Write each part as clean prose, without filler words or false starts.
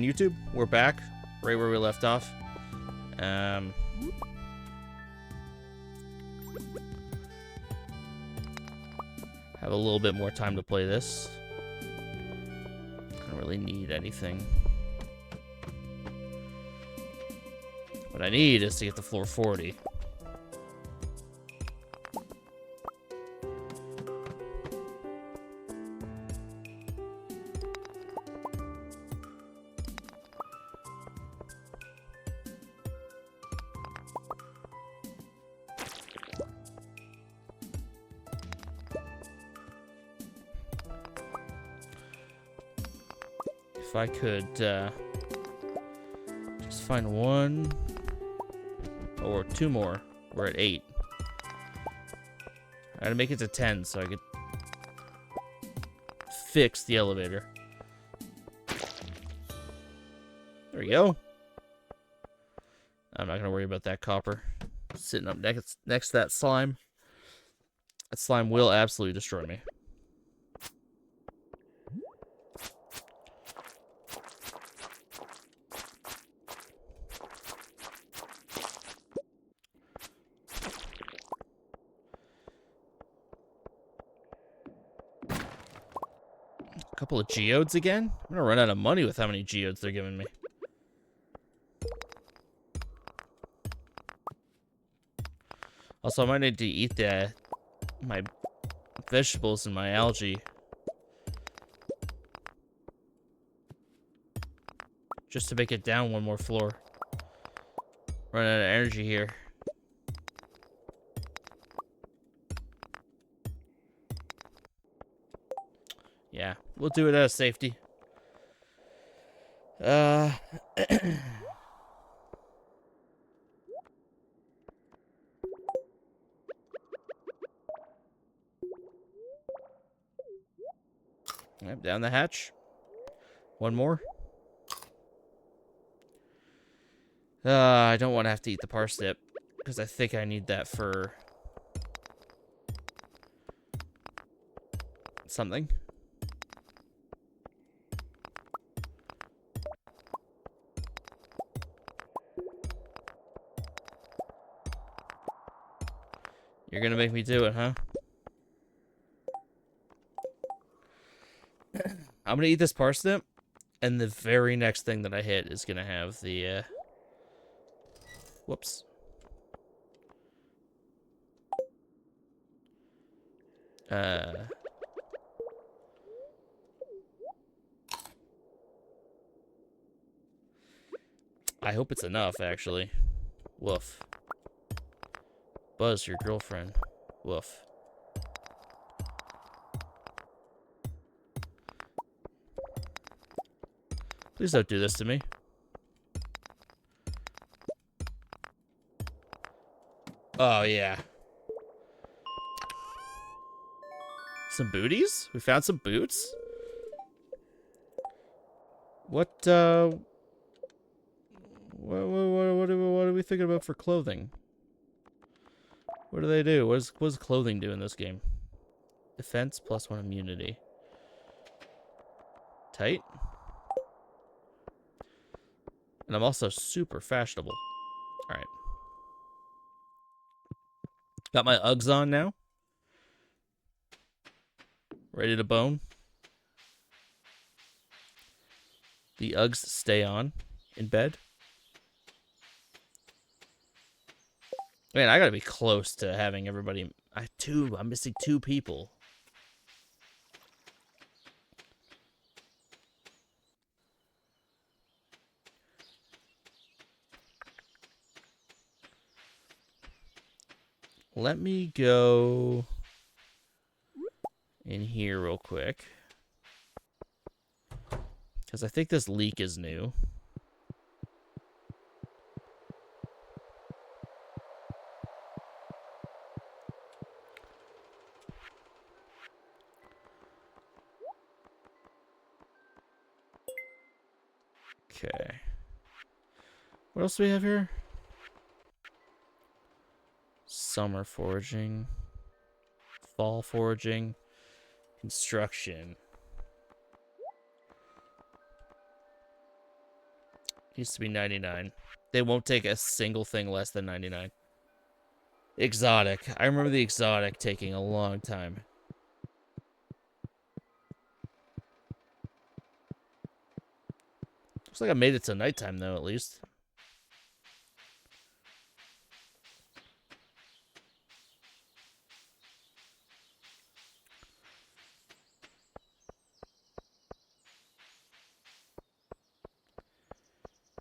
YouTube, we're back right where we left off. Have a little bit more time to play this. I don't really need anything. What I need is to get to floor 40. If I could just find one or two more, we're at 8. I gotta make it to 10 so I could fix the elevator. There we go. I'm not gonna worry about that copper sitting up next to that slime. That slime will absolutely destroy me. Couple of geodes again? I'm gonna run out of money with how many geodes they're giving me. Also, I might need to eat my vegetables and my algae. Just to make it down one more floor. Run out of energy here. Yeah, we'll do it out of safety. Yep, down the hatch. One more. I don't want to have to eat the parsnip, because I think I need that for something. You're gonna make me do it, huh? I'm gonna eat this parsnip, and the very next thing that I hit is gonna have the, whoops. I hope it's enough, actually. Woof. Buzz, your girlfriend. Woof. Please don't do this to me. Oh, yeah. Some booties? We found some boots? What are we thinking about for clothing? What do they do? What does clothing do in this game? Defense +1 immunity. Tight. And I'm also super fashionable. Alright. Got my Uggs on now. Ready to bone. The Uggs stay on in bed. Man, I gotta be close to having everybody. I'm missing 2 people. Let me go in here real quick, because I think this leak is new. Okay. What else do we have here? Summer foraging. Fall foraging. Construction. Used to be 99. They won't take a single thing less than 99. Exotic. I remember the exotic taking a long time. Looks like I made it to nighttime, though, at least.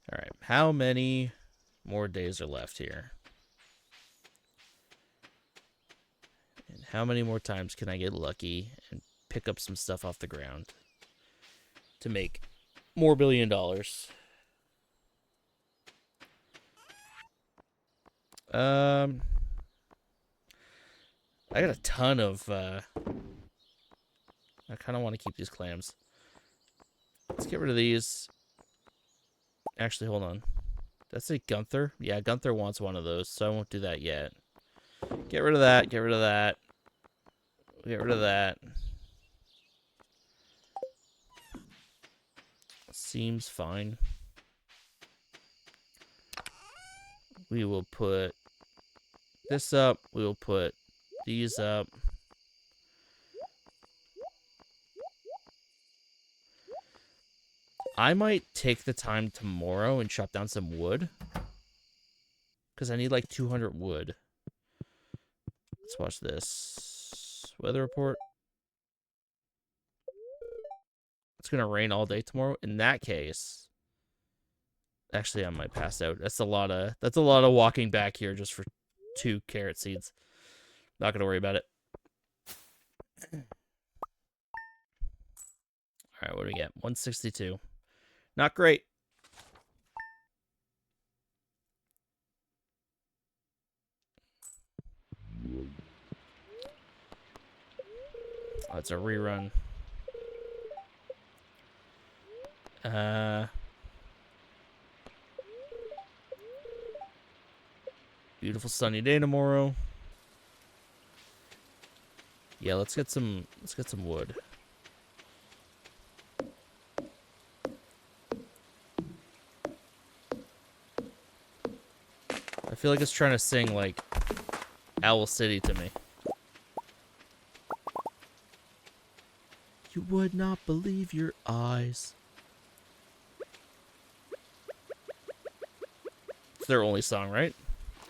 Alright, how many more days are left here? And how many more times can I get lucky and pick up some stuff off the ground to make more $1 billion? I got a ton of, I kind of want to keep these clams. Let's get rid of these. Actually, hold on. That's a Gunther? Yeah, Gunther wants one of those, so I won't do that yet. Get rid of that, get rid of that. Get rid of that. Seems fine. We will put this up. We will put these up. I might take the time tomorrow and chop down some wood. Because I need like 200 wood. Let's watch this. Weather report. It's going to rain all day tomorrow. In that case... Actually, I might pass out. That's a lot of walking back here just for 2 carrot seeds. Not going to worry about it. Alright, what do we get? 162. Not great. Oh, it's a rerun. Beautiful sunny day tomorrow. Yeah, let's get some wood. I feel like it's trying to sing like Owl City to me. You would not believe your eyes. It's their only song, right?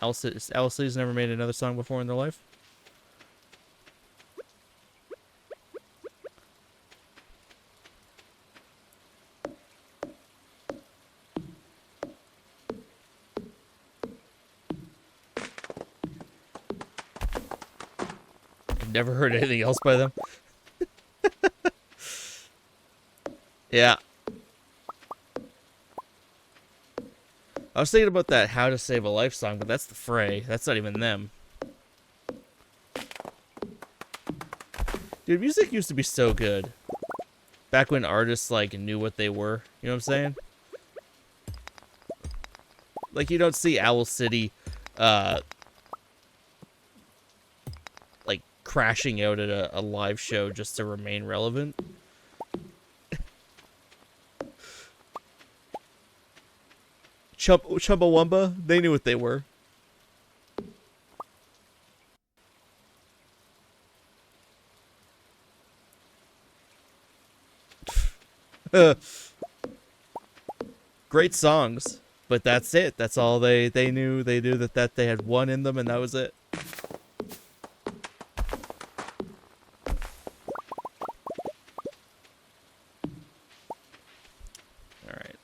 Owl City's never made another song before in their life. I've never heard anything else by them. Yeah. I was thinking about that How to Save a Life song, but that's the Fray. That's not even them. Dude, music used to be so good. Back when artists, like, knew what they were. You know what I'm saying? Like, you don't see Owl City, like, crashing out at a live show just to remain relevant. Chumbawamba, they knew what they were. Great songs, but that's it. That's all they knew. They knew that they had one in them, and that was it. Alright.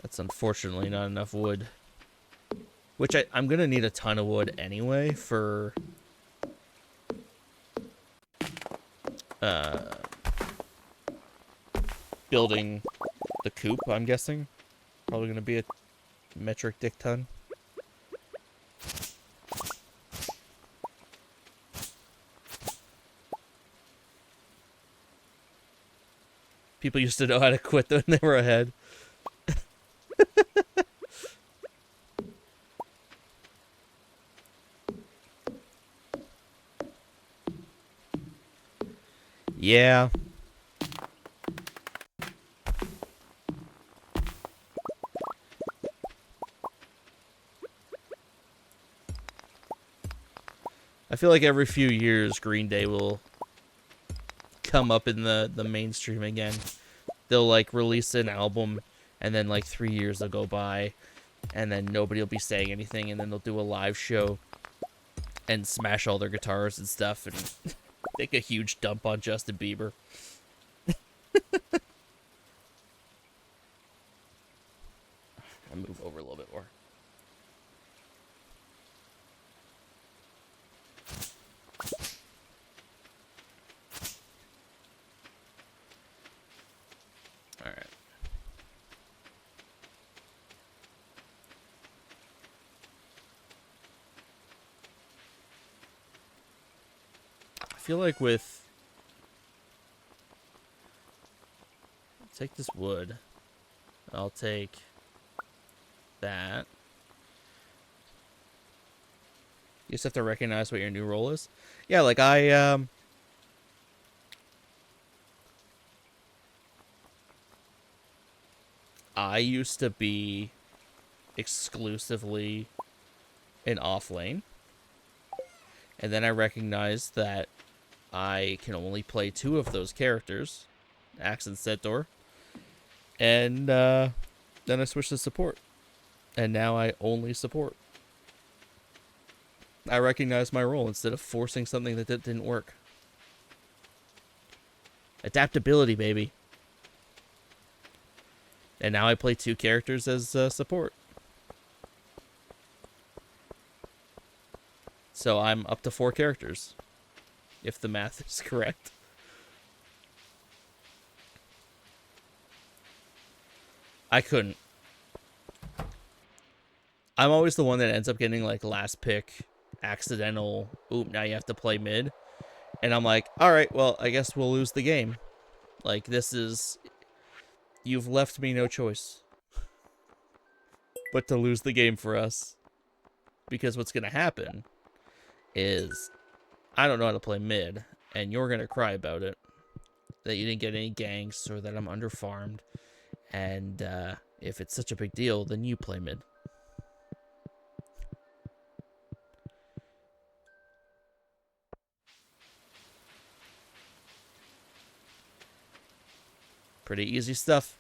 That's unfortunately not enough wood. Which I'm going to need a ton of wood anyway for... building the coop, I'm guessing. Probably going to be a metric dick ton. People used to know how to quit when they were ahead. Yeah. I feel like every few years Green Day will come up in the mainstream again. They'll like release an album and then like 3 years will go by and then nobody will be saying anything and then they'll do a live show and smash all their guitars and stuff and take a huge dump on Justin Bieber. I'll move over a little bit more. All right. I feel like with... Take this wood. I'll take that. You just have to recognize what your new role is. Yeah, like I used to be exclusively an off lane. And then I recognized that I can only play 2 of those characters, Axe and Centaur. And then I switched to support. And now I only support. I recognize my role instead of forcing something that didn't work. Adaptability, baby. And now I play 2 characters as support. So I'm up to 4 characters, if the math is correct. I couldn't. I'm always the one that ends up getting like last pick, accidental, oop, now you have to play mid. And I'm like, all right, well, I guess we'll lose the game. Like, this is... You've left me no choice but to lose the game for us. Because what's going to happen is I don't know how to play mid, and you're going to cry about it. That you didn't get any ganks, or that I'm underfarmed. And if it's such a big deal, then you play mid. Pretty easy stuff.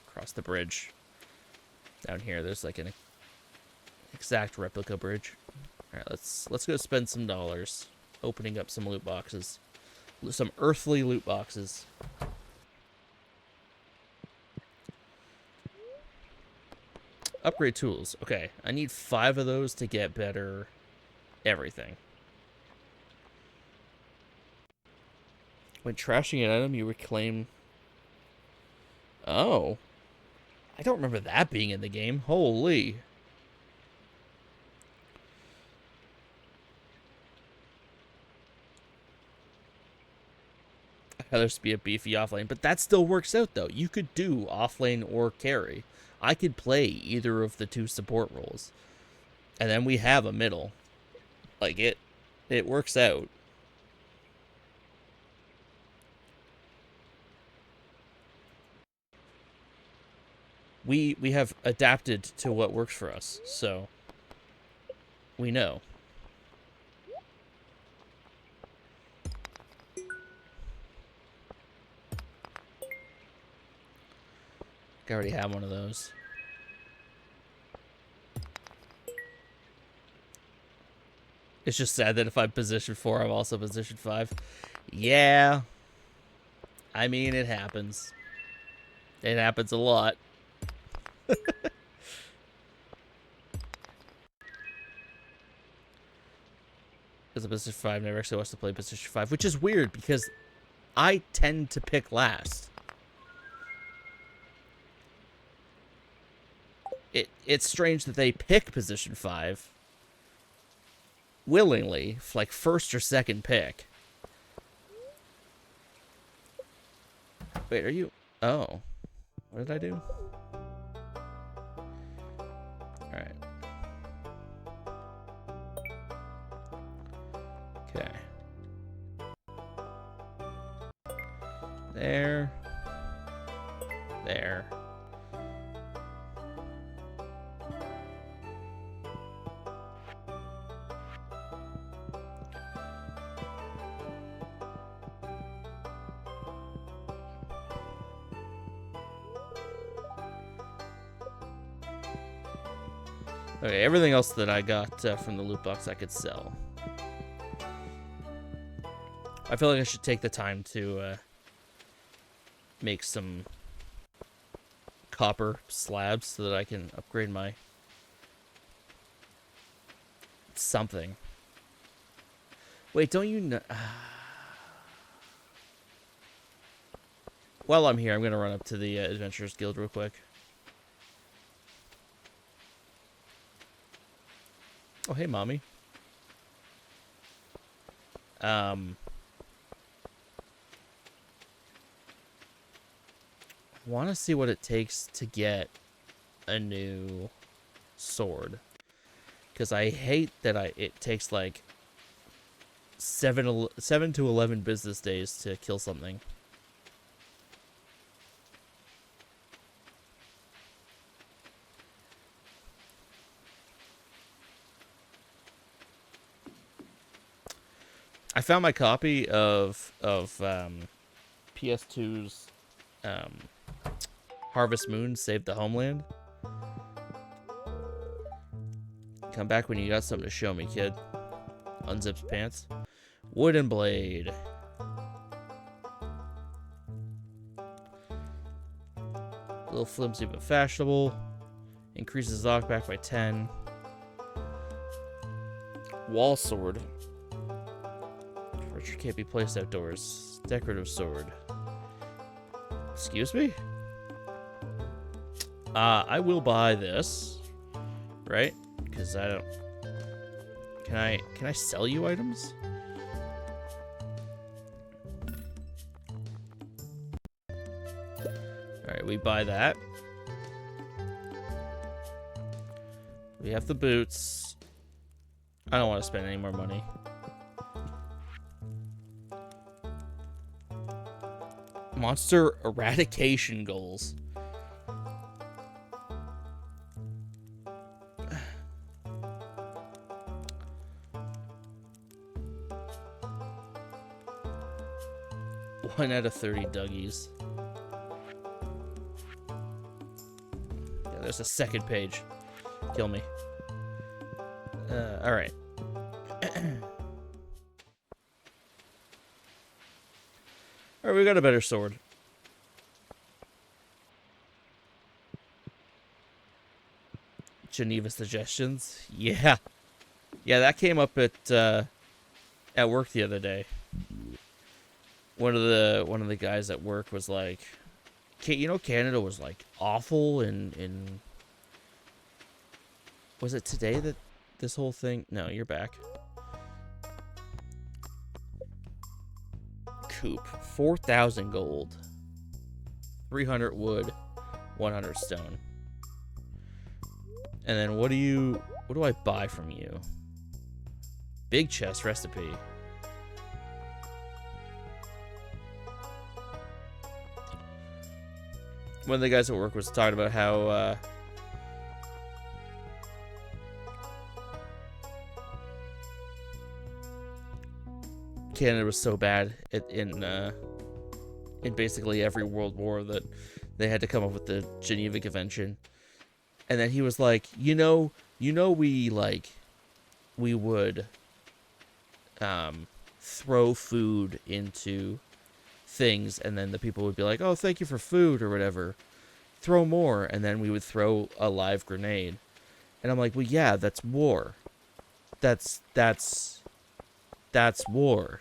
Across the bridge. Down here, there's like an exact replica bridge. All right, let's go spend some dollars opening up some loot boxes. Some earthly loot boxes. Upgrade tools. Okay, I need 5 of those to get better everything. When trashing an item, you reclaim... Oh. I don't remember that being in the game. Holy. I'd rather be a beefy offlane, but that still works out, though. You could do offlane or carry. I could play either of the 2 support roles. And then we have a middle. Like, it works out. We have adapted to what works for us, so we know. I already have one of those. It's just sad that if I'm position 4, I'm also position 5. Yeah. I mean, it happens. It happens a lot. Because a position 5 never actually wants to play position 5, which is weird because I tend to pick last. It's strange that they pick position 5 willingly, like first or second pick. Wait, are you... Oh. What did I do? Alright. There. There. Okay, everything else that I got from the loot box I could sell. I feel like I should take the time to make some copper slabs so that I can upgrade my something. Wait, don't you know? While I'm here, I'm going to run up to the Adventurers Guild real quick. Oh, hey, Mommy. Want to see what it takes to get a new sword. Because I hate that it takes like 7 to 11 business days to kill something. I found my copy of PS2's Harvest Moon Save the Homeland. Come back when you got something to show me, kid. Unzips pants. Wooden blade. A little flimsy but fashionable. Increases knockback by 10. Wall sword. Furniture can't be placed outdoors. Decorative sword. Excuse me? I will buy this. Right? Because I don't... Can I sell you items? Alright, we buy that. We have the boots. I don't want to spend any more money. Monster eradication goals. One out of 30 Dougies. Yeah, there's a second page. Kill me. Alright. Alright, we got a better sword. Geneva suggestions. Yeah. Yeah, that came up at work the other day. One of the guys at work was like, you know, Canada was like awful in was it today that this whole thing? No, you're back. Coop, 4,000 gold, 300 wood, 100 stone. And then what do I buy from you? Big chest recipe. One of the guys at work was talking about how Canada was so bad in basically every world war that they had to come up with the Geneva Convention. And then he was like, we would throw food into things, and then the people would be like, oh, thank you for food or whatever, throw more, and then we would throw a live grenade. And I'm like, well, yeah, that's war. That's war.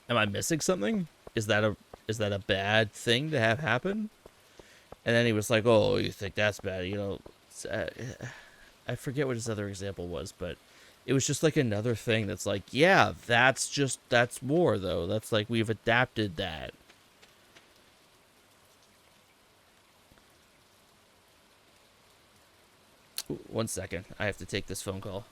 Am I missing something? Is that a bad thing to have happen? And then he was like, oh, you think that's bad, you know? I forget what his other example was, but it was just like another thing that's like, yeah, that's war, though. That's like, we've adapted that. Ooh, 1 second. I have to take this phone call.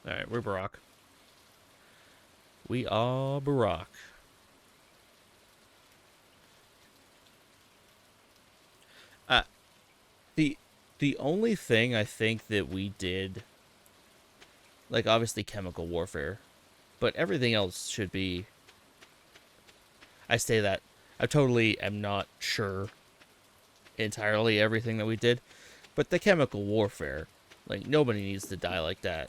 Alright, we're Barack. We are Barack. Uh, the the only thing I think that we did, like obviously chemical warfare, but everything else should be. I say that I totally am not sure entirely everything that we did, but the chemical warfare, like nobody needs to die like that.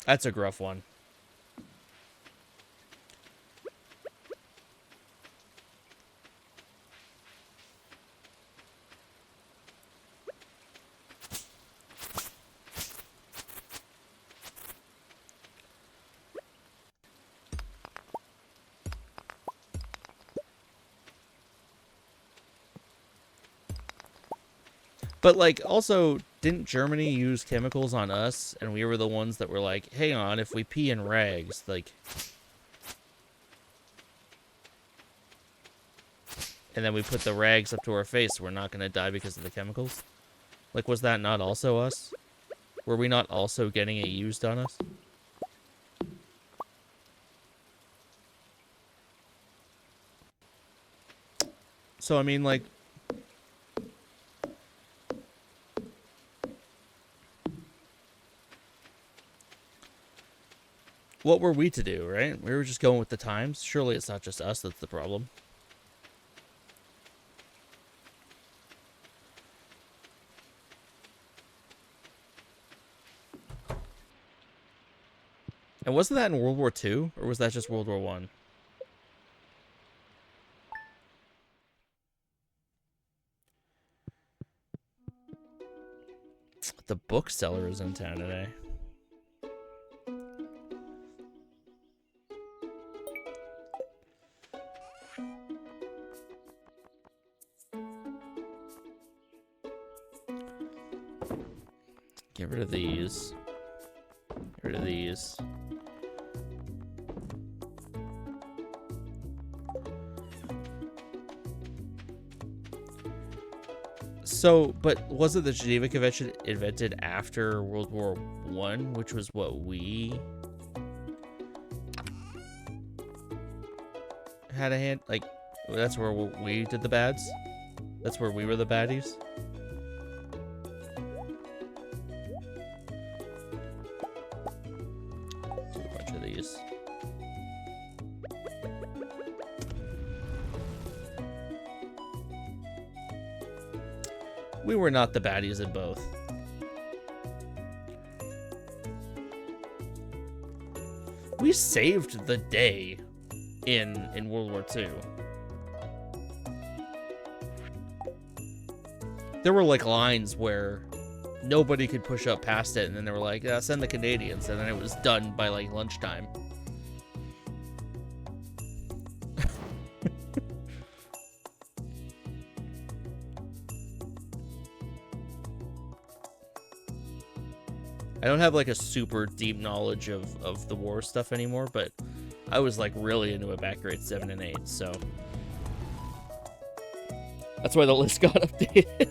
That's a gruff one. But like also didn't Germany use chemicals on us and we were the ones that were like, hang on, if we pee in rags, like, and then we put the rags up to our face, we're not gonna die because of the chemicals? Like, was that not also us? Were we not also getting it used on us? So I mean, like, what were we to do, right? We were just going with the times. Surely it's not just us that's the problem. And wasn't that in World War II? Or was that just World War One? The bookseller is in town today. Get rid of these. Get rid of these. So, but wasn't the Geneva Convention invented after World War One, which was what we had a hand? Like, that's where we did the bads. That's where we were the baddies. Do a bunch of these. We were not the baddies in both. We saved the day in World War II. There were like lines where nobody could push up past it, and then they were like, yeah, send the Canadians, and then it was done by like lunchtime. I don't have like a super deep knowledge of the war stuff anymore, but I was like really into it back grade 7 and 8, so that's why the list got updated.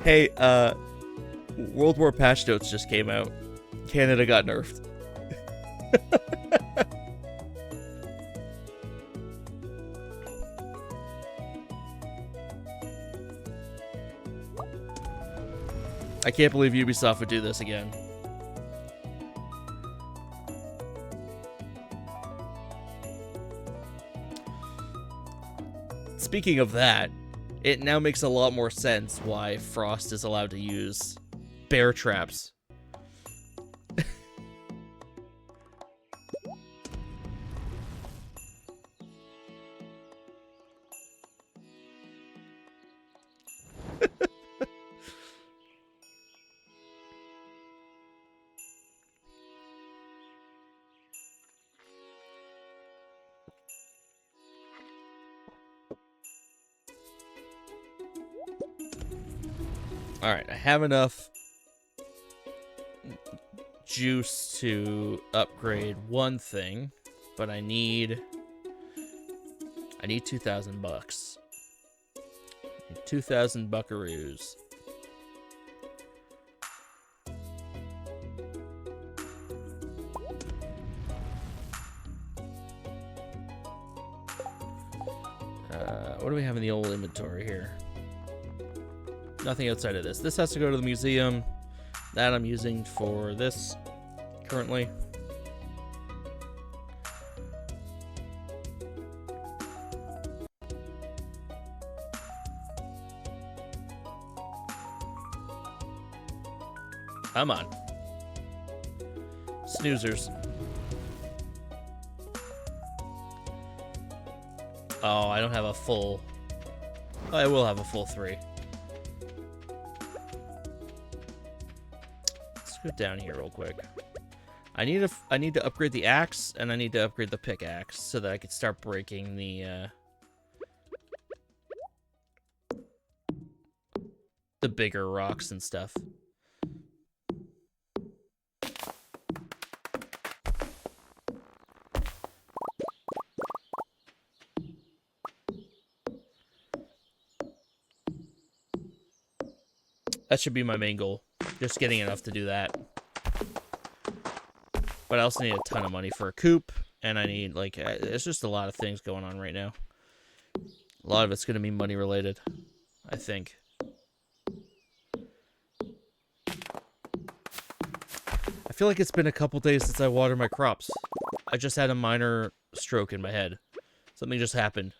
Hey, World War patch notes just came out. Canada got nerfed. I can't believe Ubisoft would do this again. Speaking of that, it now makes a lot more sense why Frost is allowed to use bear traps. Alright, I have enough juice to upgrade one thing, but I need 2,000 bucks. 2,000 buckaroos. What do we have in the old inventory here? Nothing outside of this. This has to go to the museum. That I'm using for this currently. Come on. Snoozers. Oh, I don't have a full... Oh, I will have a full 3. Let's go down here real quick. I need to upgrade the axe, and I need to upgrade the pickaxe so that I can start breaking the bigger rocks and stuff. That should be my main goal. Just getting enough to do that. But I also need a ton of money for a coop, and I need, like, it's just a lot of things going on right now. A lot of it's going to be money related, I think. I feel like it's been a couple days since I watered my crops. I just had a minor stroke in my head. Something just happened.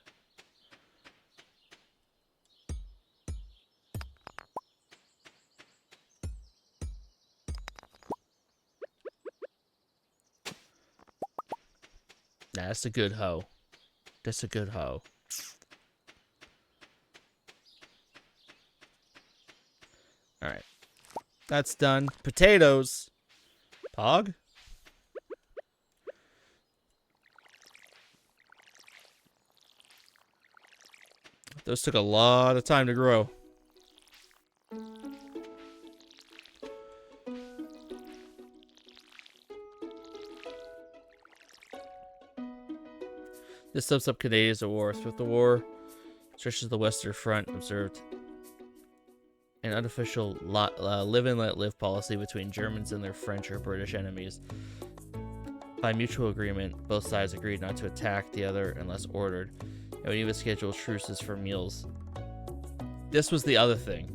Nah, that's a good hoe. That's a good hoe. Alright. That's done. Potatoes. Pog? Those took a lot of time to grow. This sums up Canada's war. With the war stretches the Western Front observed an unofficial live and let live policy between Germans and their French or British enemies. By mutual agreement, both sides agreed not to attack the other unless ordered, and would even schedule truces for meals. This was the other thing.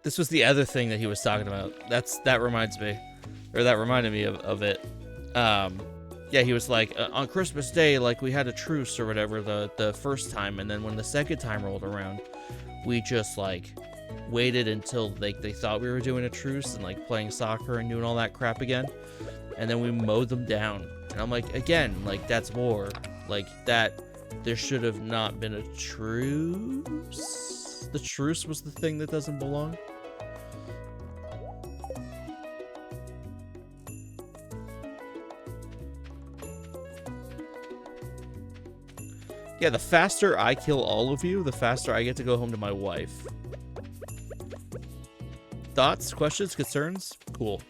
This was the other thing that he was talking about. That reminds me, or that reminded me of it. Yeah, he was like, on Christmas Day, like, we had a truce or whatever the first time, and then when the second time rolled around, we just, like, waited until they thought we were doing a truce and, like, playing soccer and doing all that crap again, and then we mowed them down. And I'm like, again, like, that's war. Like, that, there should have not been a truce? The truce was the thing that doesn't belong? Yeah, the faster I kill all of you, the faster I get to go home to my wife. Thoughts, questions, concerns? Cool.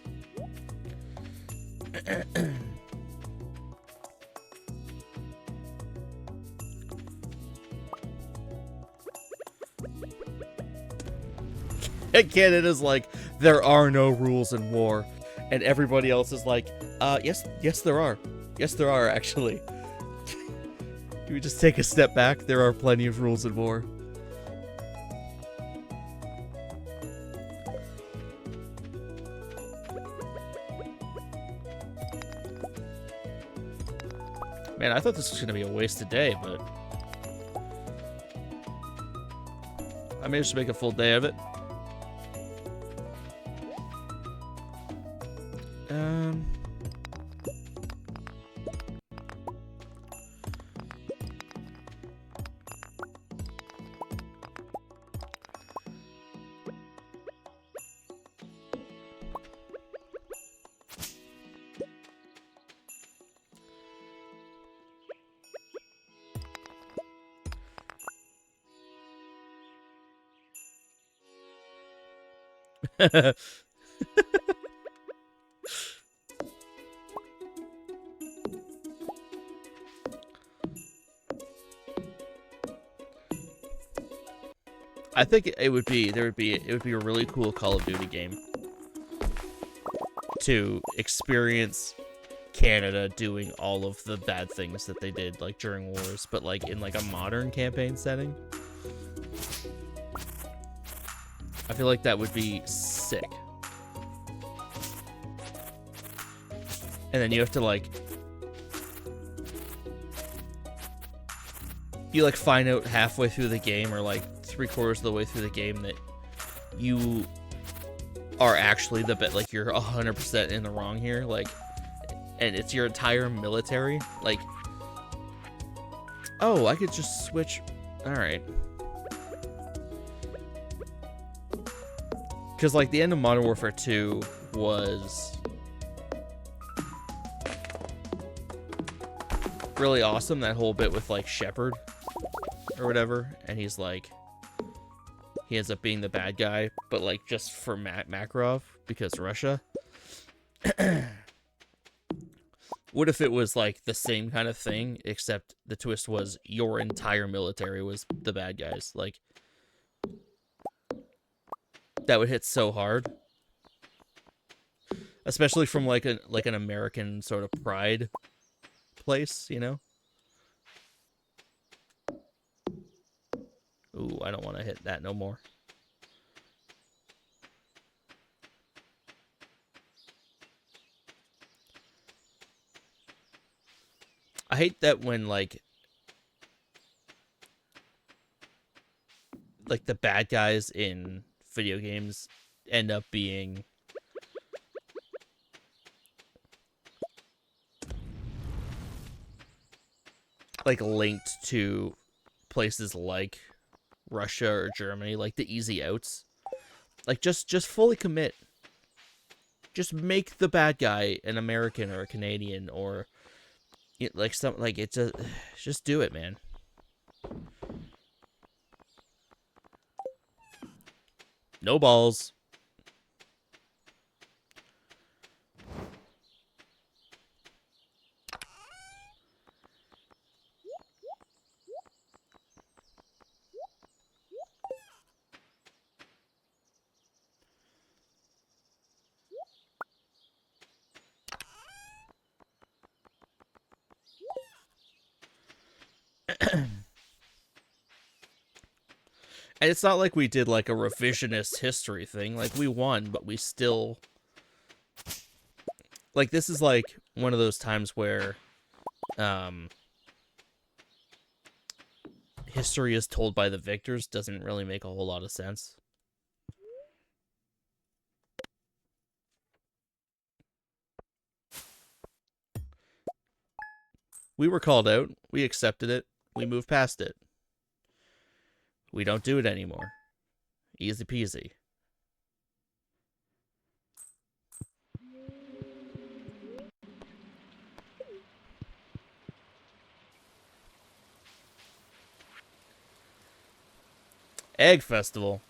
And Canada's like, there are no rules in war. And everybody else is like, yes, there are. Yes, there are, actually. Can we just take a step back? There are plenty of rules in war. Man, I thought this was going to be a wasted day, but I managed to make a full day of it. I think it would be a really cool Call of Duty game to experience Canada doing all of the bad things that they did like during wars, but like in like a modern campaign setting. I feel like that would be sick. And then you have to like find out halfway through the game or like 3/4 of the way through the game that you are actually the bit, like you're 100% in the wrong here, like, and it's your entire military. Like, oh, I could just switch. All right. Because like the end of Modern Warfare 2 was really awesome. That whole bit with like Shepard or whatever, and he's like, he ends up being the bad guy, but like just for Makarov because Russia. What if it was like the same kind of thing, except the twist was your entire military was the bad guys? Like, that would hit so hard, especially from like an American sort of pride place, you know? Ooh, I don't want to hit that no more. I hate that when like the bad guys in video games end up being like linked to places like Russia or Germany, like the easy outs. Like just fully commit. Just make the bad guy an American or a Canadian or like some like it's a just do it, man. No balls. And it's not like we did like a revisionist history thing. Like we won, but we still like this is like one of those times where history is told by the victors doesn't really make a whole lot of sense. We were called out. We accepted it. We moved past it. We don't do it anymore. Easy peasy. Egg festival.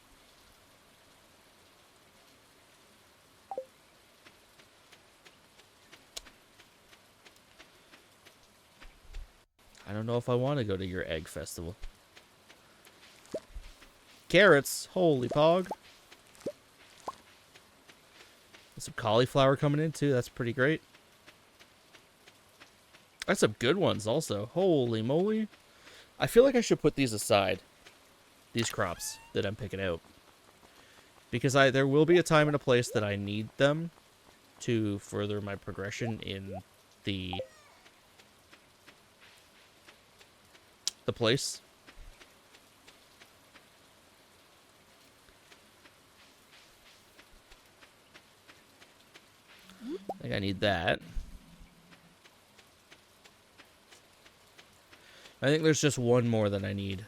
I don't know if I want to go to your egg festival. Carrots. Holy pog. There's some cauliflower coming in, too. That's pretty great. That's some good ones, also. Holy moly. I feel like I should put these aside. These crops that I'm picking out. Because there will be a time and a place that I need them to further my progression in the place. I think I need that. I think there's just one more that I need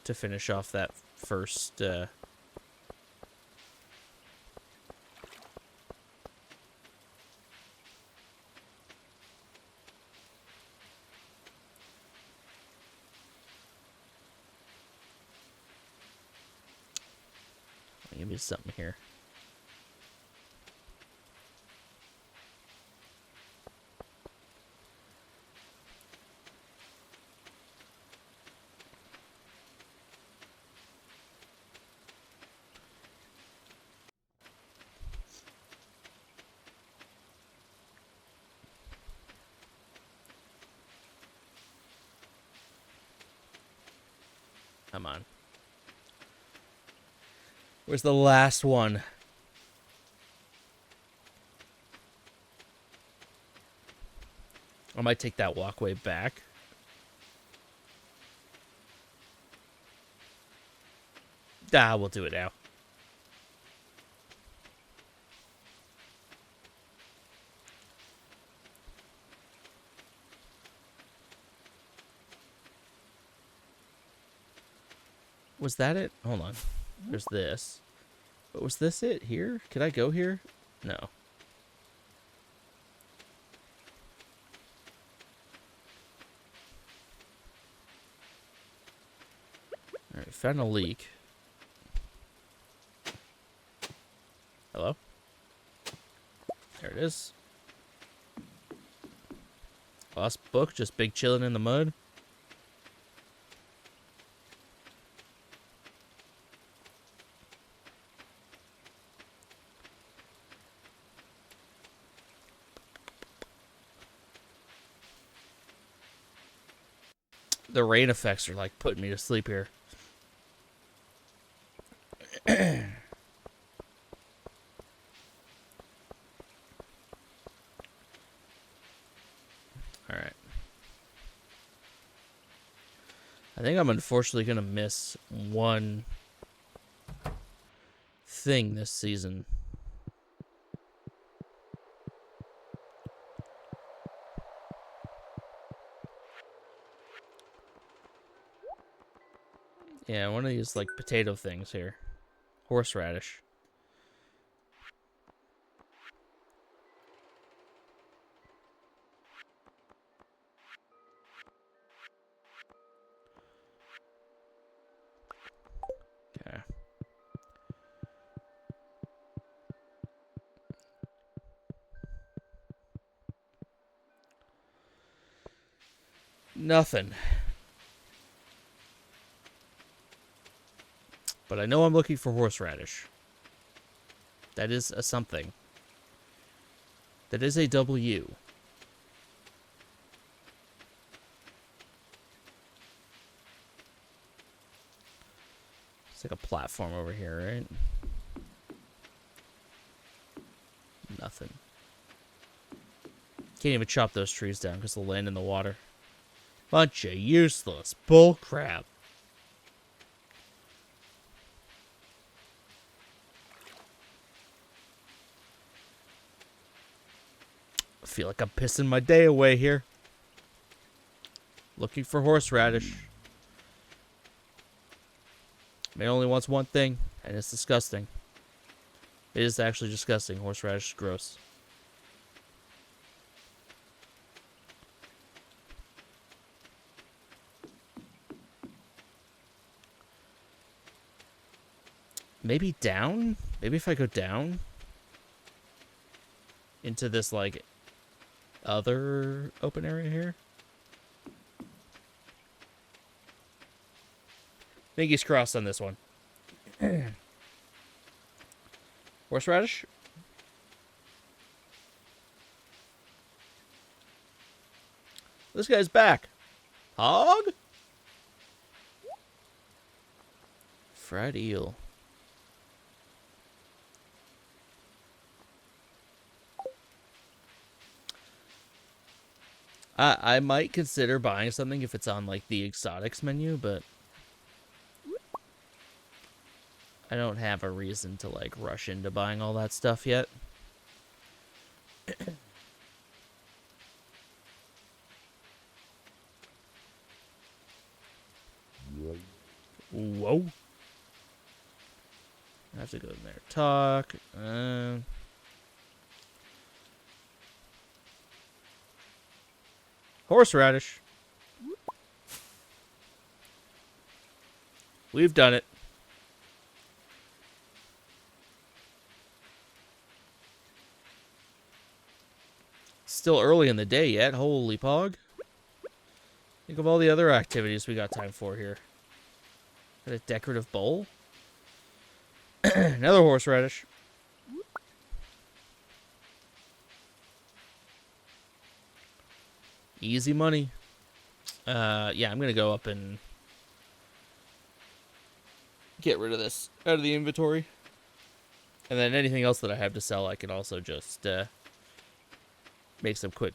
to finish off that first. Give me something here. Come on. Where's the last one? I might take that walkway back. Ah, we'll do it now. Was that it? Hold on. There's this. But was this it here? Could I go here? No. Alright, found a leak. Hello? There it is. Lost book, just big chilling in the mud. The rain effects are like putting me to sleep here. Alright. I think I'm unfortunately going to miss one thing this season. Yeah, one of these like potato things here. Horseradish. Okay. Nothing. But I know I'm looking for horseradish. That is a something. That is a W. It's like a platform over here, right? Nothing. Can't even chop those trees down because they'll land in the water. Bunch of useless bull crap. I feel like I'm pissing my day away here. Looking for horseradish. Man only wants one thing, and it's disgusting. It is actually disgusting. Horseradish is gross. Maybe down? Maybe if I go down into this, like, other open area here? Fingers crossed on this one. Horseradish? This guy's back. Hog? Fried eel. I might consider buying something if it's on, like, the exotics menu, but I don't have a reason to, like, rush into buying all that stuff yet. Whoa. I have to go in there. Talk. Horseradish. We've done it. Still early in the day yet. Holy pog. Think of all the other activities we got time for here. Got a decorative bowl. Another horseradish. Easy money. Yeah, I'm gonna go up and get rid of this out of the inventory. And then anything else that I have to sell, I can also just make some quick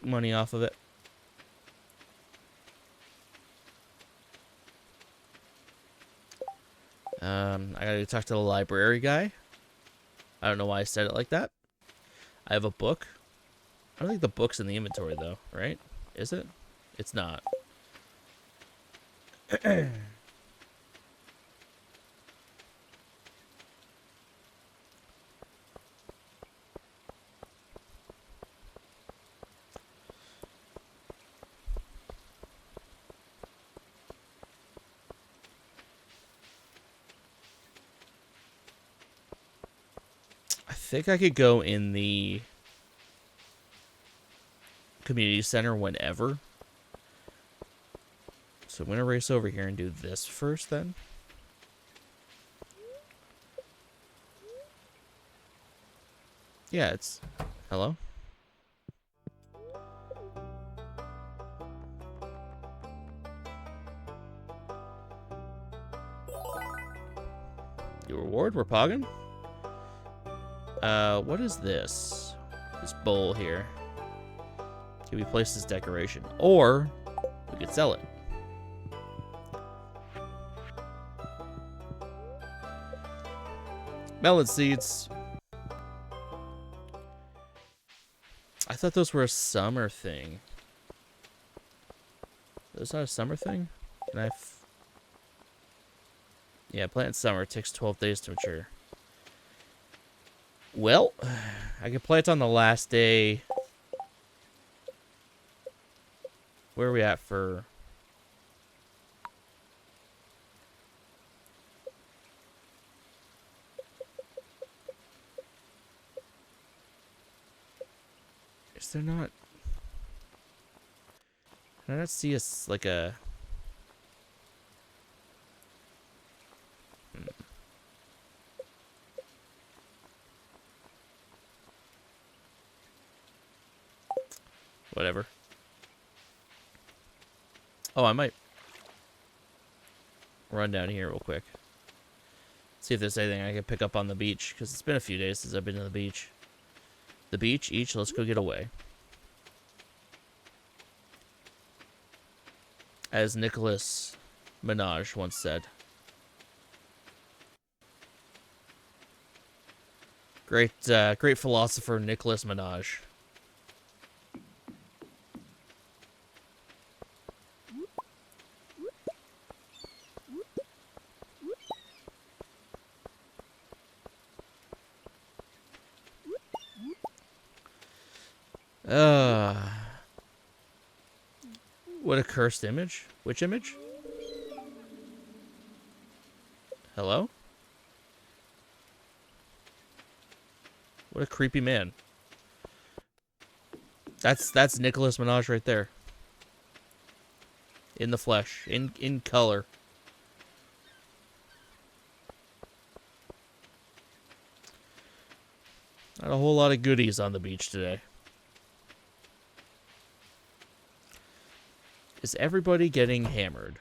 money off of it. I gotta talk to the library guy. I don't know why I said it like that. I have a book. I don't think the book's in the inventory, though, right? Is it? It's not. I think I could go in the community center whenever. So I'm going to race over here and do this first then. Yeah, it's... Hello? Your reward? We're pogging? What is this? This bowl here. Can we place this decoration? Or we could sell it. Melon seeds. I thought those were a summer thing. Is that a summer thing? Can I... Yeah, plant summer. It takes 12 days to mature. Well, I can plant on the last day. Where are we at for... Is there not... Can I not see us like a... Whatever. Oh, I might run down here real quick. See if there's anything I can pick up on the beach, because it's been a few days since I've been to the beach. The beach, each, let's go get away. As Nicholas Minaj once said. Great philosopher Nicholas Minaj. What a cursed image. Which image? Hello? What a creepy man. That's Nicholas Minaj right there. In the flesh. In color. Not a whole lot of goodies on the beach today. Is everybody getting hammered?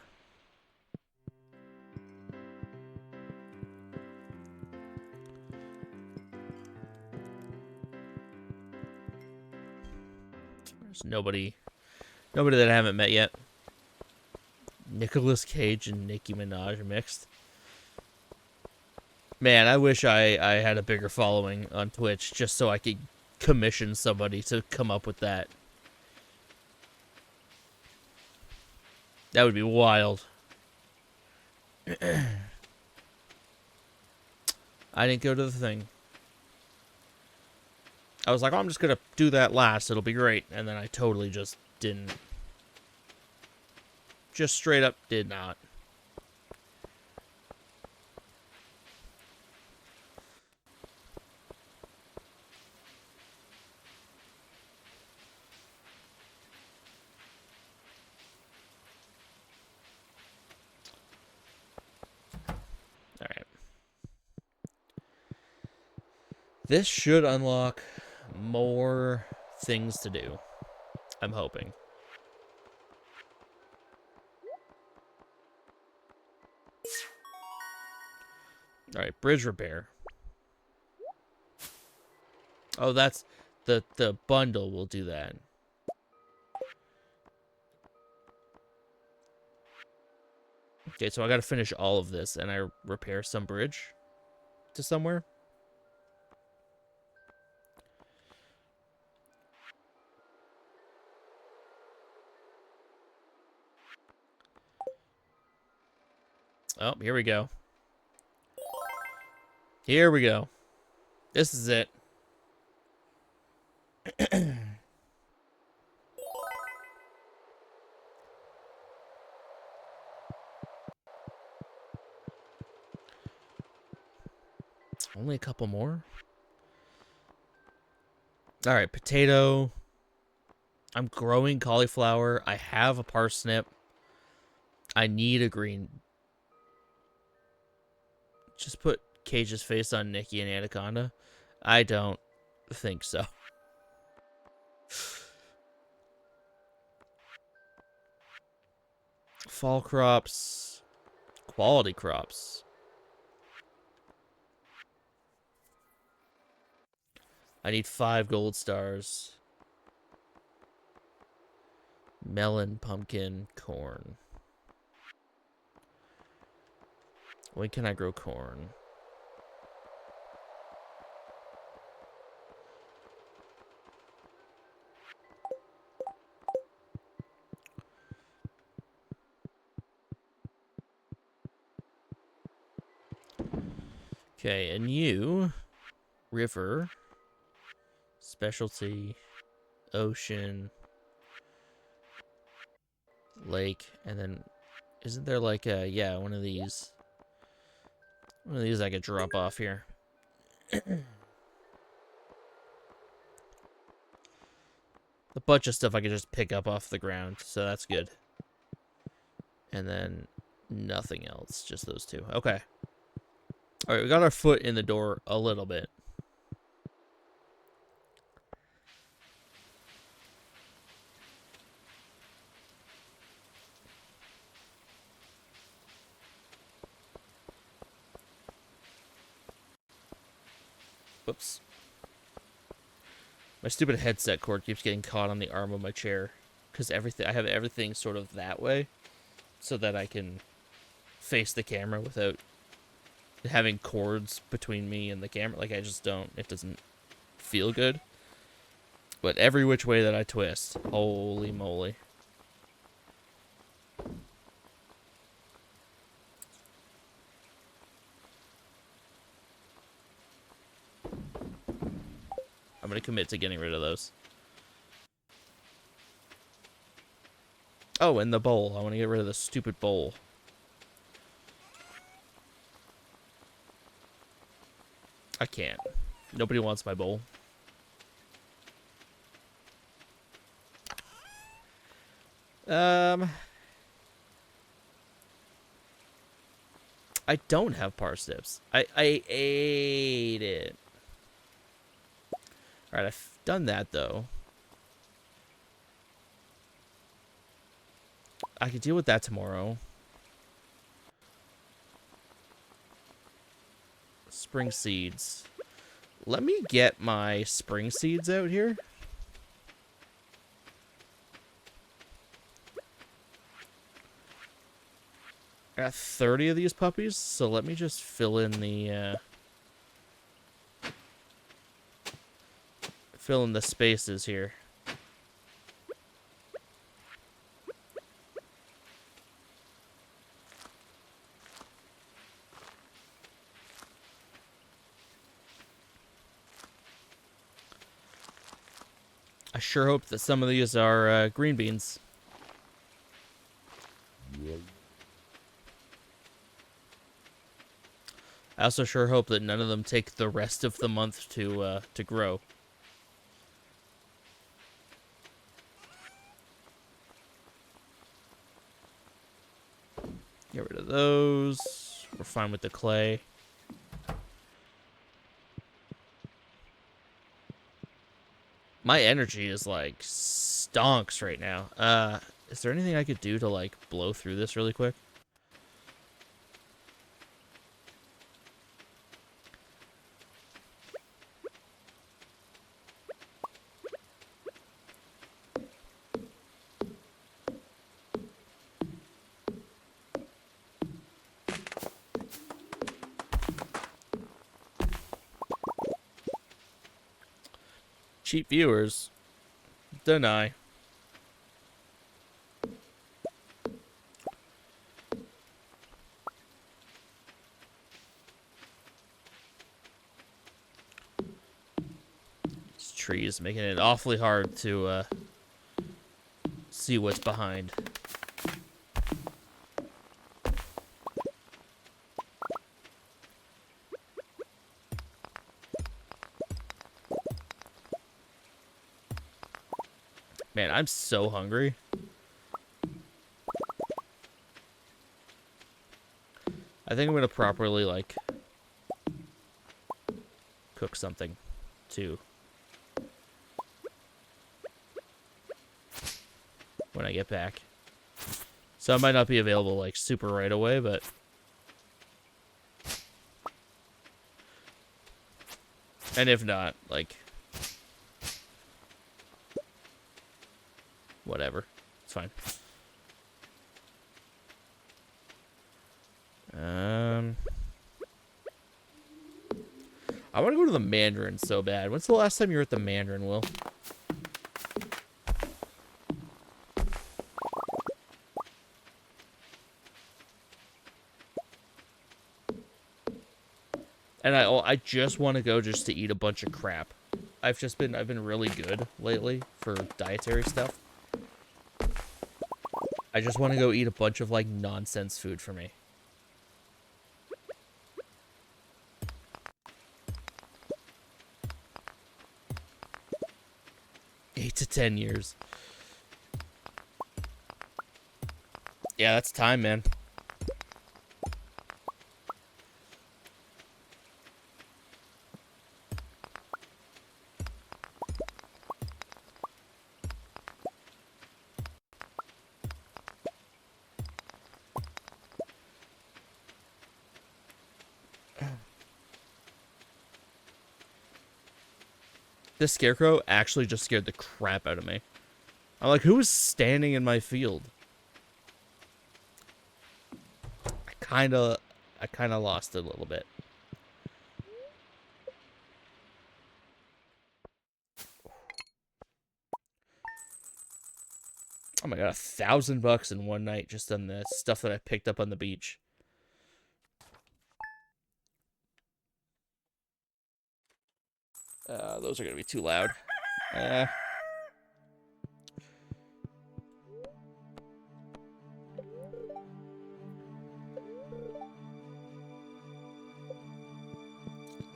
There's nobody that I haven't met yet. Nicolas Cage and Nicki Minaj mixed. Man, I wish I had a bigger following on Twitch just so I could commission somebody to come up with that. That would be wild. I didn't go to the thing. I was like, oh, I'm just going to do that last. It'll be great. And then I totally just didn't. Just straight up did not. Alright. This should unlock more things to do. I'm hoping. Alright, bridge repair. Oh, that's the bundle will do that. Okay, so I gotta finish all of this and I repair some bridge to somewhere. Oh, here we go. Here we go. This is it. Only a couple more? Alright, potato. I'm growing cauliflower. I have a parsnip. I need a green. Just put Cage's face on Nikki and Anaconda. I don't think so. Fall crops. Quality crops. I need 5 gold stars. Melon, pumpkin, corn. When can I grow corn? Okay, and you, river, specialty, ocean, lake, and then isn't there like a, yeah, one of these I could drop off here. A bunch of stuff I could just pick up off the ground, so that's good. And then nothing else, just those two. Okay. All right, we got our foot in the door a little bit. Whoops. My stupid headset cord keeps getting caught on the arm of my chair because I have everything sort of that way so that I can face the camera without having cords between me and the camera. Like, I just don't. It doesn't feel good. But every which way that I twist, holy moly. I'm going to commit to getting rid of those. Oh, and the bowl. I want to get rid of the stupid bowl. I can't. Nobody wants my bowl. I don't have parsnips. I ate it. Alright, I've done that, though. I could deal with that tomorrow. Spring seeds. Let me get my spring seeds out here. I got 30 of these puppies, so let me just fill in the spaces here. I sure hope that some of these are green beans. I also sure hope that none of them take the rest of the month to grow. Get rid of those. We're fine with the clay. My energy is like stonks right now. Is there anything I could do to like blow through this really quick? Cheap viewers. Deny. These trees making it awfully hard to see what's behind. Man, I'm so hungry. I think I'm gonna properly like cook something too when I get back. So I might not be available like super right away, but and if not, like whatever. It's fine. I want to go to the Mandarin so bad. When's the last time you were at the Mandarin, Will? And I just want to go just to eat a bunch of crap. I've been really good lately for dietary stuff. I just want to go eat a bunch of like nonsense food for me. 8 to 10 years. Yeah, that's time, man. This scarecrow actually just scared the crap out of me. I'm like, who is standing in my field? I kinda lost it a little bit. Oh my god, $1,000 in one night just on the stuff that I picked up on the beach. Those are gonna be too loud. A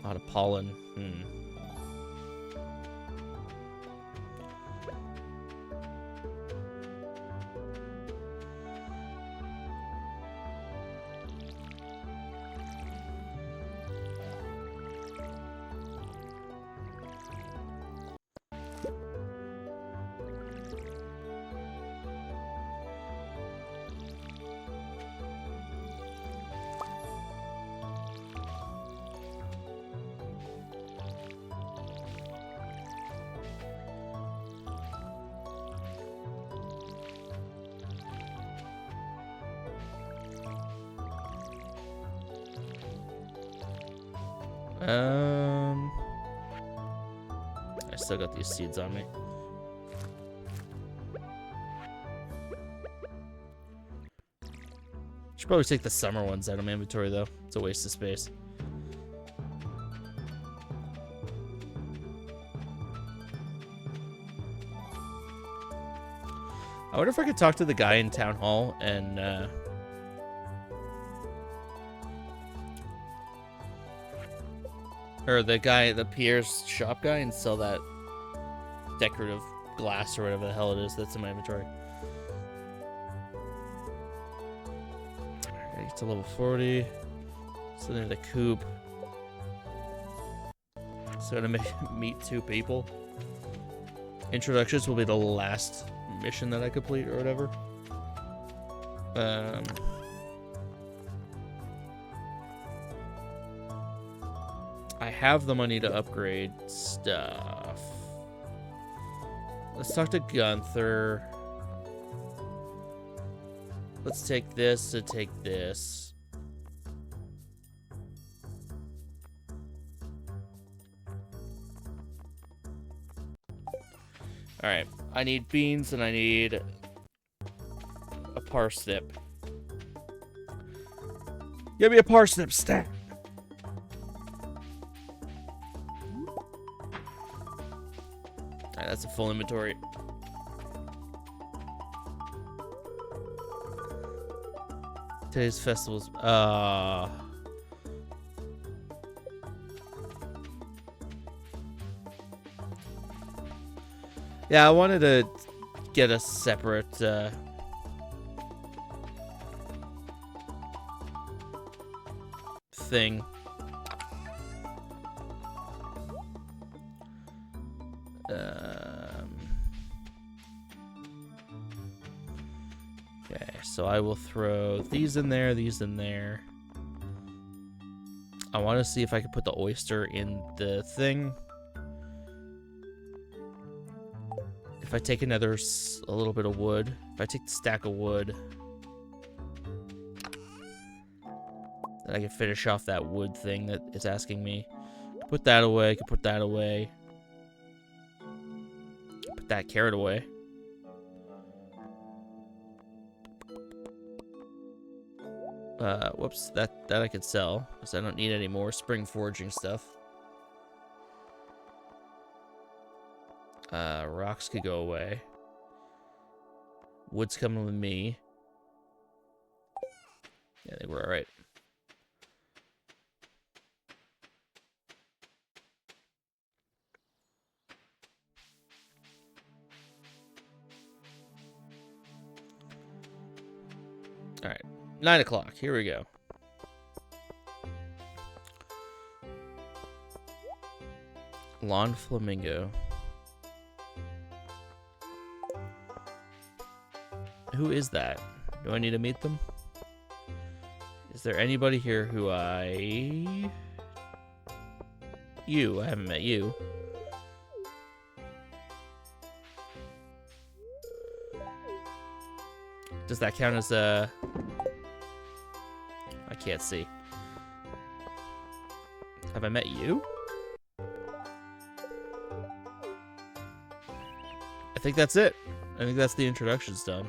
lot of pollen. I still got these seeds on me. Should probably take the summer ones out of my inventory, though. It's a waste of space. I wonder if I could talk to the guy in town hall and or the guy, the Pierre's shop guy, and sell that decorative glass or whatever the hell it is that's in my inventory. Alright, get to level 40. So there's the coop. So to meet 2 people. Introductions will be the last mission that I complete or whatever. I have the money to upgrade stuff. Let's talk to Gunther. Let's take this to take this. Alright, I need beans and I need a parsnip. Give me a parsnip stack. Alright, that's a full inventory. Today's festivals. Yeah, I wanted to get a separate thing. Okay, so I will throw these in there, these in there. I want to see if I can put the oyster in the thing. If I take a little bit of wood, if I take the stack of wood, then I can finish off that wood thing that it's asking me. Put that away, I can put that away. Put that carrot away. Whoops, that I could sell, because I don't need any more spring foraging stuff. Rocks could go away. Wood's coming with me. Yeah, I think we're alright. Alright, 9 o'clock, here we go. Lawn Flamingo. Who is that? Do I need to meet them? Is there anybody here who I haven't met you. Does that count as a... I can't see. Have I met you? I think that's it. I think that's the introductions done.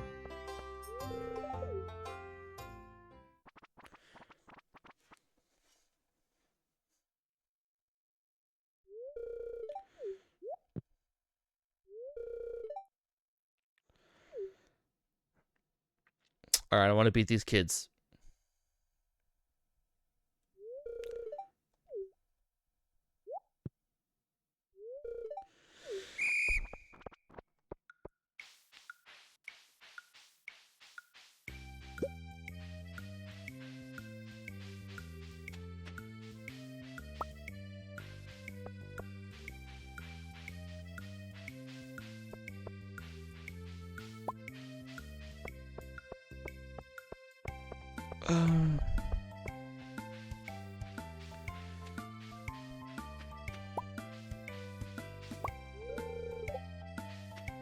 Alright, I want to beat these kids.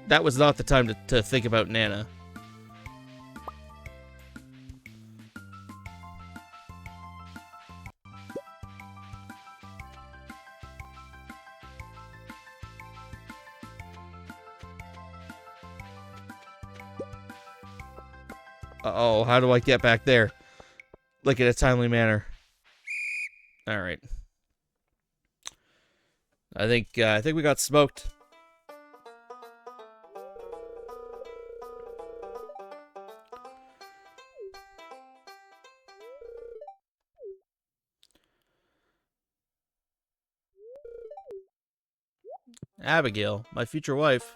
That was not the time to think about Nana. Uh-oh, how do I get back there? Like in a timely manner. All right. I think we got smoked. Abigail, my future wife.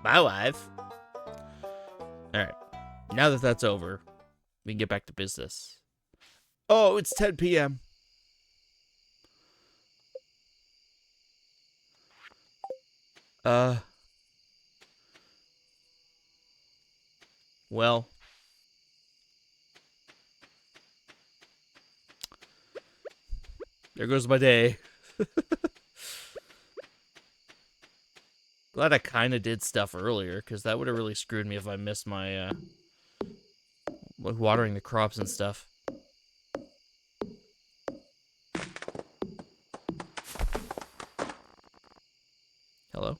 My wife. All right. Now that that's over, we can get back to business. Oh, it's 10 p.m. Well, there goes my day. Glad I kind of did stuff earlier, because that would have really screwed me if I missed my, like watering the crops and stuff. Hello?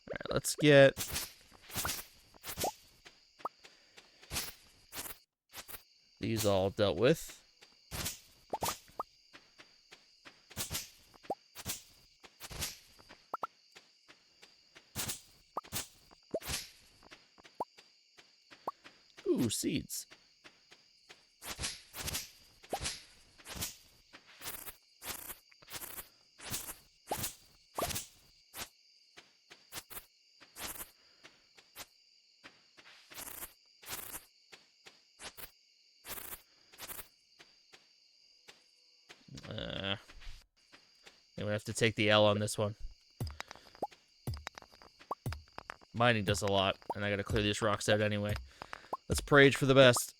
Alright, let's get... these all dealt with. Ooh, seeds. I'm gonna have to take the L on this one. Mining does a lot, and I gotta clear these rocks out anyway. Let's pray for the best.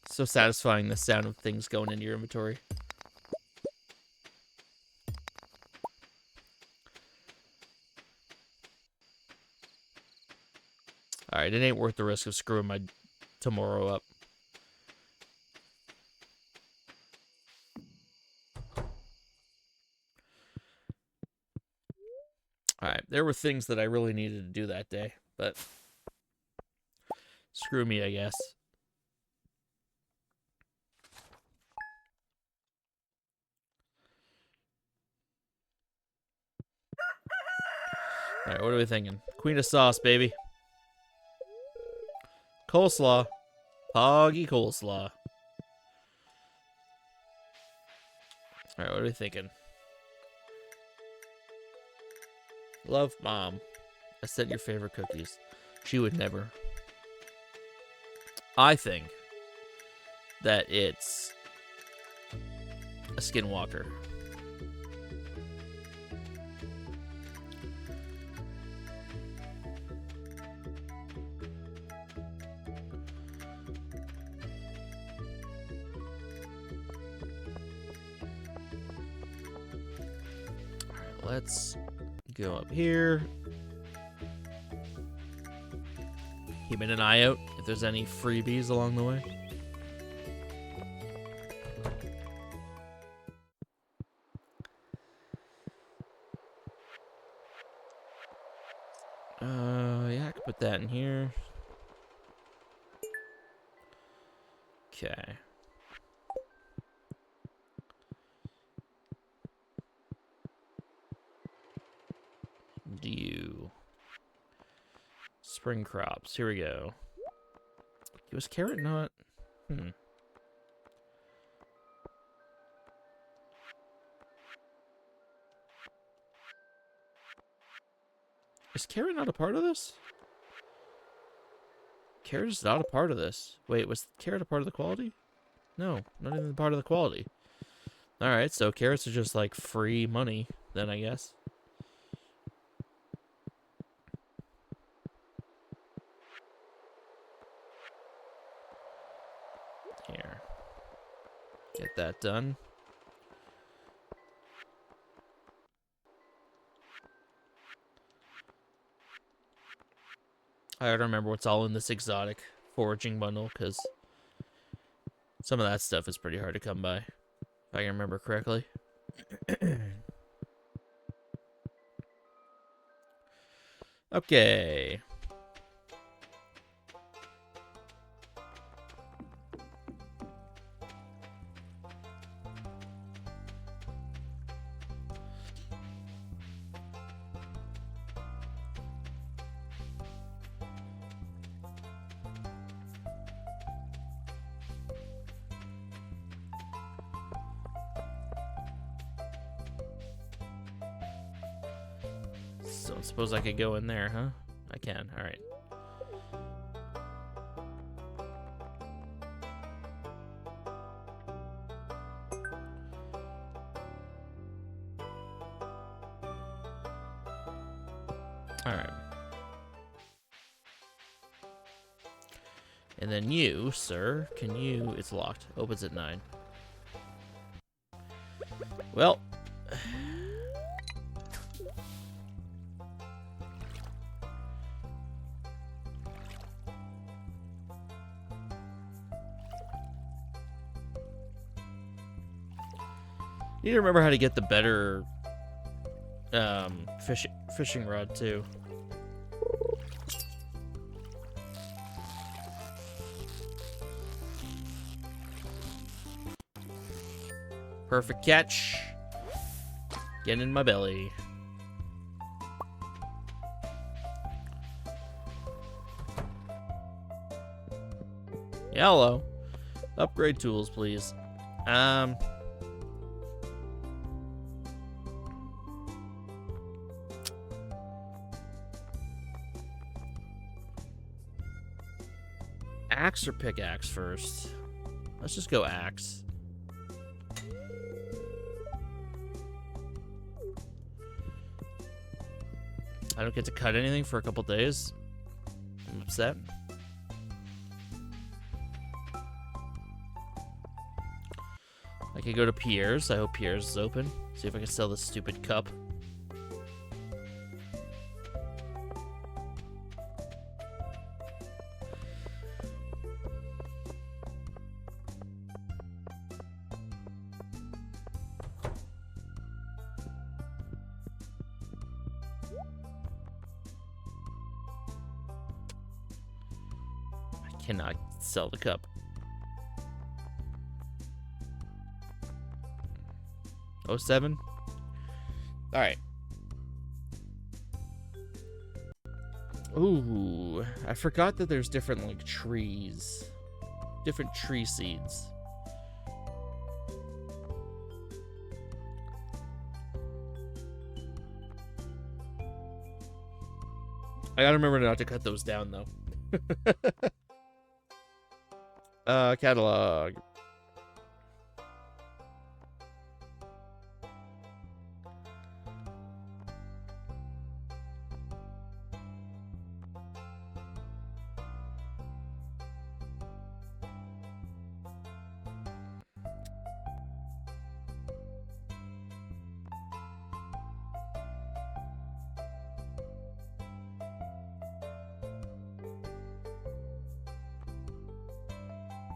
So satisfying, the sound of things going into your inventory. Alright, it ain't worth the risk of screwing my tomorrow up. Alright, there were things that I really needed to do that day, but screw me, I guess. Alright, what are we thinking? Queen of sauce, baby. Coleslaw. Poggy coleslaw. Alright, what are we thinking? Love, Mom. I sent your favorite cookies. She would never. I think that it's a skinwalker. Alright, let's go up here. Keeping an eye out if there's any freebies along the way. Yeah, I could put that in here. Okay. Dew. Spring crops. Here we go. Was carrot not? Is carrot not a part of this? Carrot is not a part of this. Wait, was carrot a part of the quality? No, not even part of the quality. Alright, so carrots are just like free money, then I guess. Here. Get that done. I gotta remember what's all in this exotic foraging bundle, because some of that stuff is pretty hard to come by, if I can remember correctly. Okay. So I suppose I could go in there, huh? I can, alright. Alright. And then you, sir, can you... It's locked. Opens at 9. Well... You need to remember how to get the better fishing rod too. Perfect catch. Get in my belly. Yeah, hello. Upgrade tools, please. Axe or pickaxe first? Let's just go axe. I don't get to cut anything for a couple days. I'm upset. I could go to Pierre's. I hope Pierre's is open. See if I can sell this stupid cup. Cannot sell the cup. Oh, 07? Alright. Ooh, I forgot that there's different, like, trees. Different tree seeds. I gotta remember not to cut those down, though. Catalog.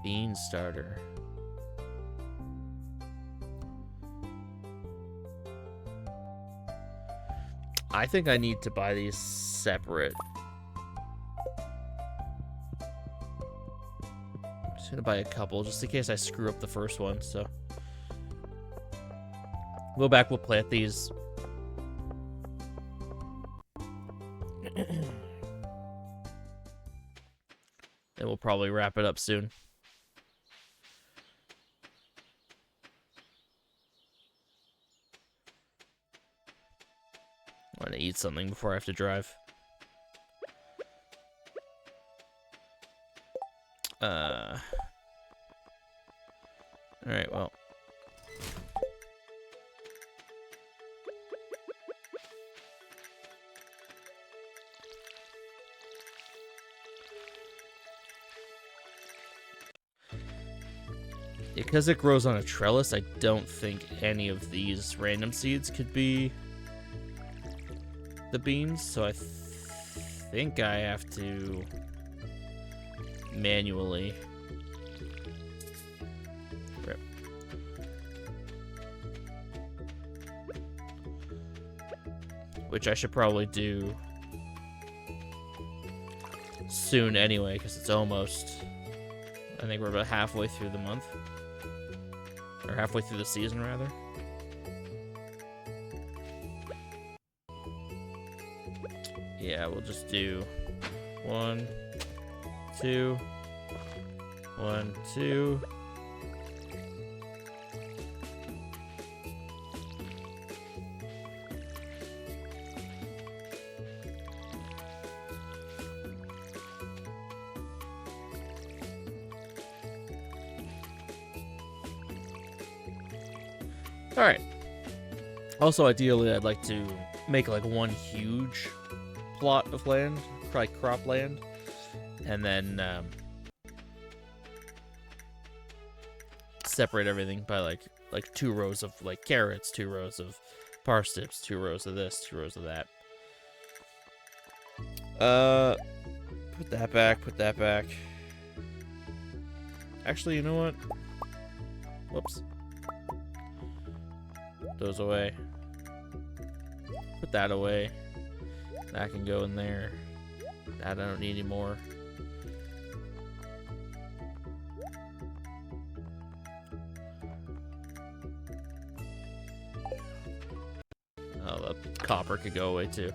Bean starter. I think I need to buy these separate. I'm just gonna buy a couple just in case I screw up the first one, so. We'll go back, we'll plant these. And we'll probably wrap it up soon. I want to eat something before I have to drive. Alright, well. Because it grows on a trellis, I don't think any of these random seeds could be the beans, so I think I have to manually rip. Which I should probably do soon anyway, because it's almost, I think we're about halfway through the month. Or halfway through the season, rather. Yeah, we'll just do 1, 2, 1, 2. All right. Also, ideally, I'd like to make like one huge plot of land, like crop land, and then separate everything by like 2 rows of like carrots, 2 rows of parsnips, 2 rows of this, 2 rows of that. Put that back, put that back. Actually, you know what? Whoops. Those away. Put that away. That can go in there. That I don't need anymore. Oh, the copper could go away too.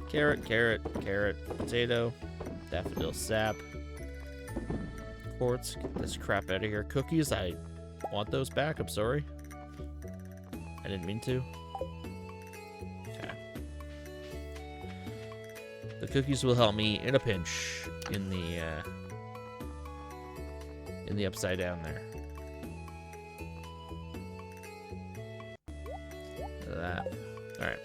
Carrot, carrot, carrot, potato, daffodil sap, quartz. Get this crap out of here. Cookies, I want those back. I'm sorry. I didn't mean to. Okay. The cookies will help me in a pinch in the upside down there. That. All right.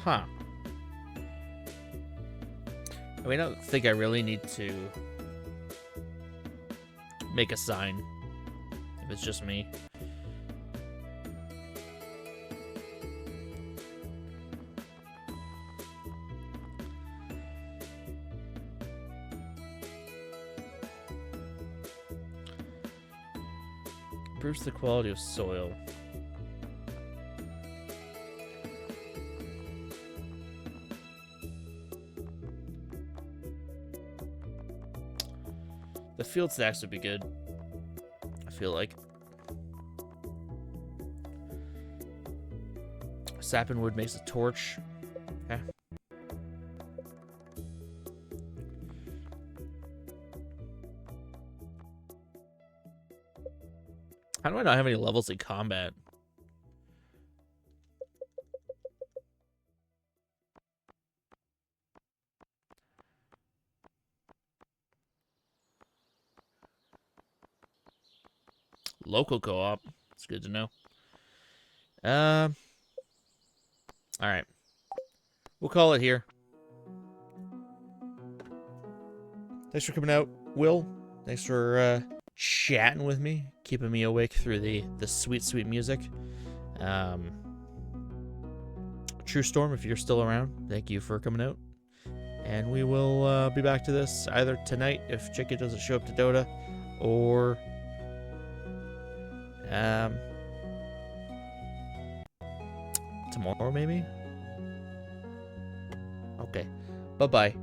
Huh. I mean, I don't think I really need to make a sign if it's just me. Improves the quality of soil. The field stacks would be good, I feel like. Sapling wood makes a torch. Okay. How do I not have any levels in combat? Local co-op. It's good to know. All right. We'll call it here. Thanks for coming out, Will. Thanks for chatting with me, keeping me awake through the sweet, sweet music. True Storm, if you're still around, thank you for coming out. And we will be back to this either tonight if Chicken doesn't show up to Dota, or tomorrow maybe. Okay, bye bye.